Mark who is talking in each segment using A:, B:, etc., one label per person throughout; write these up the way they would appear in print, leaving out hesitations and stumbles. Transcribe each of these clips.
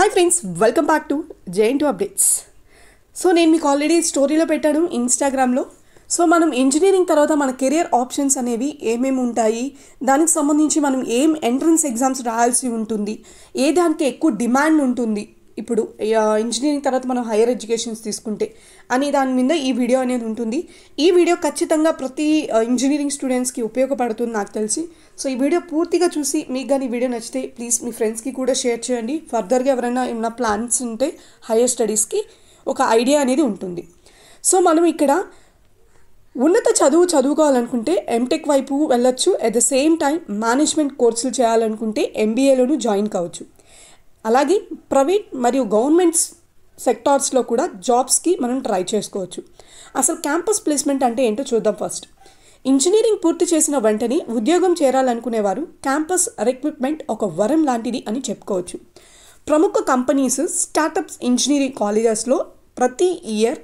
A: Hi friends, welcome back to JN two updates. So నేను మీకు already స్టోరీలో పెట్టాను ఇన్స్టాగ్రామ్లో. సో మనం ఇంజనీరింగ్ తర్వాత మన కెరియర్ ఆప్షన్స్ అనేవి ఏమేమి ఉంటాయి, దానికి సంబంధించి మనం ఏం ఎంట్రన్స్ ఎగ్జామ్స్ రాయాల్సి ఉంటుంది, ఏ దానికి ఎక్కువ డిమాండ్ ఉంటుంది ఇప్పుడు ఇంజనీరింగ్ తర్వాత మనం హైయర్ ఎడ్యుకేషన్స్ తీసుకుంటే అనే దాని మీద ఈ వీడియో అనేది ఉంటుంది. ఈ వీడియో ఖచ్చితంగా ప్రతి ఇంజనీరింగ్ స్టూడెంట్స్కి ఉపయోగపడుతుంది నాకు తెలిసి. సో ఈ వీడియో పూర్తిగా చూసి మీకు కానీ ఈ వీడియో నచ్చితే ప్లీజ్ మీ ఫ్రెండ్స్కి కూడా షేర్ చేయండి. ఫర్దర్గా ఎవరైనా ఏమైనా ప్లాన్స్ ఉంటే హైయర్ స్టడీస్కి ఒక ఐడియా అనేది ఉంటుంది. సో మనం ఇక్కడ ఉన్నత చదువుకోవాలనుకుంటే ఎంటెక్ వైపు వెళ్ళొచ్చు. At the same time management కోర్సులు చేయాలనుకుంటే ఎంబీఏలోనూ జాయిన్ కావచ్చు. అలాగే ప్రైవేట్ మరియు గవర్నమెంట్ సెక్టార్స్లో కూడా జాబ్స్కి మనం ట్రై చేసుకోవచ్చు. అసలు క్యాంపస్ ప్లేస్మెంట్ అంటే ఏంటో చూద్దాం. ఫస్ట్, ఇంజనీరింగ్ పూర్తి చేసిన వెంటనే ఉద్యోగం చేరాలనుకునేవారు క్యాంపస్ రిక్రూట్మెంట్ ఒక వరం లాంటిది అని చెప్పుకోవచ్చు. ప్రముఖ కంపెనీస్, స్టార్టప్స్ ఇంజనీరింగ్ కాలేజెస్లో ప్రతి ఇయర్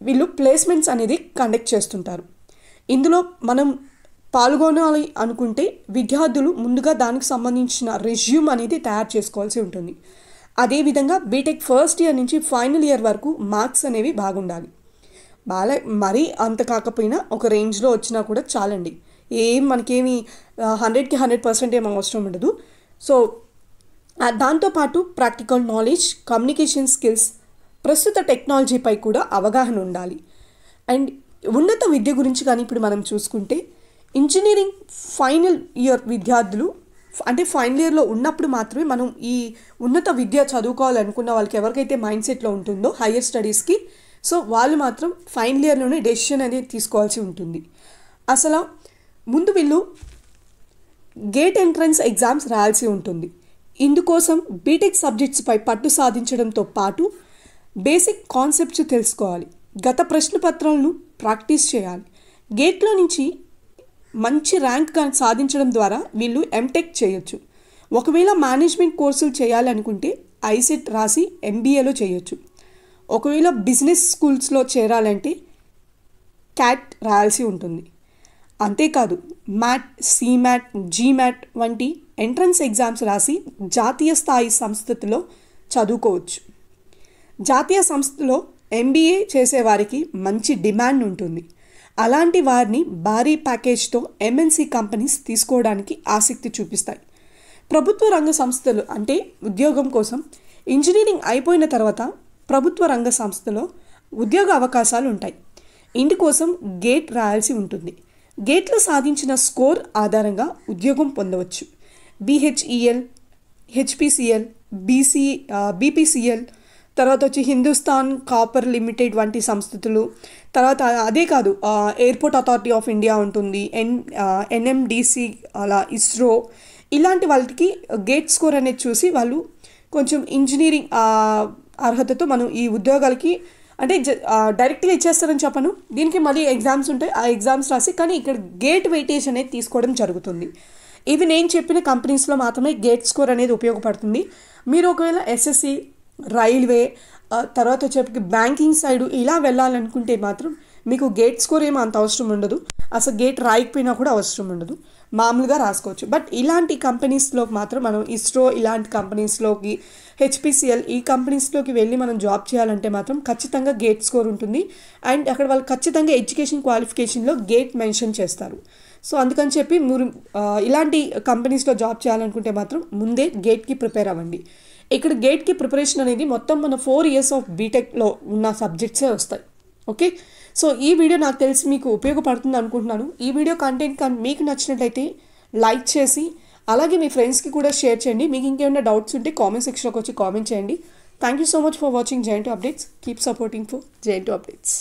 A: వీళ్ళు ప్లేస్మెంట్స్ అనేది కండక్ట్ చేస్తుంటారు. ఇందులో మనం పాల్గొనాలి అనుకుంటే విద్యార్థులు ముందుగా దానికి సంబంధించిన రెజ్యూమ్ అనేది తయారు చేసుకోవాల్సి ఉంటుంది. అదేవిధంగా బీటెక్ ఫస్ట్ ఇయర్ నుంచి ఫైనల్ ఇయర్ వరకు మార్క్స్ అనేవి బాగుండాలి. మరీ అంత కాకపోయినా ఒక రేంజ్లో వచ్చినా కూడా చాలండి. మనకేమి 100కి 100% ఏం అవసరం ఉండదు. సో దాంతోపాటు ప్రాక్టికల్ నాలెడ్జ్, కమ్యూనికేషన్ స్కిల్స్, ప్రస్తుత టెక్నాలజీపై కూడా అవగాహన ఉండాలి. అండ్ ఉన్నత విద్య గురించి కానీ ఇప్పుడు మనం చూసుకుంటే ఇంజనీరింగ్ ఫైనల్ ఇయర్ విద్యార్థులు అంటే ఫైనల్ ఇయర్లో ఉన్నప్పుడు మాత్రమే మనం ఈ ఉన్నత విద్య చదువుకోవాలనుకున్న వాళ్ళకి ఎవరికైతే మైండ్ సెట్లో ఉంటుందో హైయర్ స్టడీస్కి, సో వాళ్ళు మాత్రం ఫైనల్ ఇయర్లోనే డెసిషన్ అనేది తీసుకోవాల్సి ఉంటుంది. అసలు ముందు వీళ్ళు గేట్ ఎంట్రన్స్ ఎగ్జామ్స్ రాయాల్సి ఉంటుంది. ఇందుకోసం బీటెక్ సబ్జెక్ట్స్పై పట్టు సాధించడంతో పాటు బేసిక్ కాన్సెప్ట్స్ తెలుసుకోవాలి. గత ప్రశ్న పత్రాలను ప్రాక్టీస్ చేయాలి. గేట్లో నుంచి మంచి ర్యాంక్ సాధించడం ద్వారా వీళ్ళు ఎంటెక్ చేయొచ్చు. ఒకవేళ మేనేజ్మెంట్ కోర్సులు చేయాలనుకుంటే ఐసెట్ రాసి ఎంబీఏలో చేయొచ్చు. ఒకవేళ బిజినెస్ స్కూల్స్లో చేరాలంటే క్యాట్ రాయాల్సి ఉంటుంది. అంతేకాదు మ్యాట్, సీమ్యాట్, జీమ్యాట్ వంటి ఎంట్రన్స్ ఎగ్జామ్స్ రాసి జాతీయ స్థాయి సంస్థలో చదువుకోవచ్చు. జాతీయ సంస్థలో ఎంబీఏ చేసేవారికి మంచి డిమాండ్ ఉంటుంది. అలాంటి వారిని భారీ ప్యాకేజ్తో ఎంఎన్సీ కంపెనీస్ తీసుకోవడానికి ఆసక్తి చూపిస్తాయి. ప్రభుత్వ రంగ సంస్థలు అంటే ఉద్యోగం కోసం ఇంజనీరింగ్ అయిపోయిన తర్వాత ప్రభుత్వ రంగ సంస్థలో ఉద్యోగ అవకాశాలు ఉంటాయి. ఇందుకోసం గేట్ రాయాల్సి ఉంటుంది. గేట్లో సాధించిన స్కోర్ ఆధారంగా ఉద్యోగం పొందవచ్చు. బిహెచ్ఈఎల్, హెచ్పిసిఎల్, బీపీసీఎల్, తర్వాత వచ్చి హిందుస్థాన్ కాపర్ లిమిటెడ్ వంటి సంస్థలు, తర్వాత అదే కాదు ఎయిర్పోర్ట్ అథారిటీ ఆఫ్ ఇండియా ఉంటుంది, ఎన్ఎండిసి, అలా ఇస్రో, ఇలాంటి వాళ్ళకి గేట్ స్కోర్ అనేది చూసి వాళ్ళు కొంచెం ఇంజనీరింగ్ అర్హతతో మనం ఈ ఉద్యోగాలకి అంటే డైరెక్ట్గా ఇచ్చేస్తారని చెప్పను, దీనికి మళ్ళీ ఎగ్జామ్స్ ఉంటాయి. ఆ ఎగ్జామ్స్ రాసి కానీ ఇక్కడ గేట్ వెయిటేజ్ అనేది తీసుకోవడం జరుగుతుంది. ఇవి నేను చెప్పిన కంపెనీస్లో మాత్రమే గేట్ స్కోర్ అనేది ఉపయోగపడుతుంది. మీరు ఒకవేళ ఎస్ఎస్సి, రైల్వే, తర్వాత వచ్చేప్పటికి బ్యాంకింగ్ సైడు ఇలా వెళ్ళాలనుకుంటే మాత్రం మీకు గేట్ స్కోర్ ఏమో అంత అవసరం ఉండదు. అసలు గేట్ రాయకపోయినా కూడా అవసరం ఉండదు, మామూలుగా రాసుకోవచ్చు. బట్ ఇలాంటి కంపెనీస్లోకి మాత్రం మనం ఇస్రో ఇలాంటి కంపెనీస్లోకి, హెచ్పిసిఎల్ ఈ కంపెనీస్లోకి వెళ్ళి మనం జాబ్ చేయాలంటే మాత్రం ఖచ్చితంగా గేట్ స్కోర్ ఉంటుంది. అండ్ అక్కడ వాళ్ళు ఖచ్చితంగా ఎడ్యుకేషన్ క్వాలిఫికేషన్లో గేట్ మెన్షన్ చేస్తారు. సో అందుకని చెప్పి మీరు ఇలాంటి కంపెనీస్లో జాబ్ చేయాలనుకుంటే మాత్రం ముందే గేట్కి ప్రిపేర్ అవ్వండి. ఇక్కడ గేట్కి ప్రిపరేషన్ అనేది మొత్తం మన 4 years ఆఫ్ బీటెక్లో ఉన్న సబ్జెక్ట్సే వస్తాయి. ఓకే, సో ఈ వీడియో నాకు తెలిసి మీకు ఉపయోగపడుతుంది అనుకుంటున్నాను. ఈ వీడియో కంటెంట్ కానీ మీకు నచ్చినట్లయితే లైక్ చేసి అలాగే మీ ఫ్రెండ్స్కి కూడా షేర్ చేయండి. మీకు ఇంకేమైనా డౌట్స్ ఉంటే కామెంట్ సెక్షన్లోకి వచ్చి కామెంట్ చేయండి. Thank you so much for watching JN two updates. Keep supporting for JN two updates.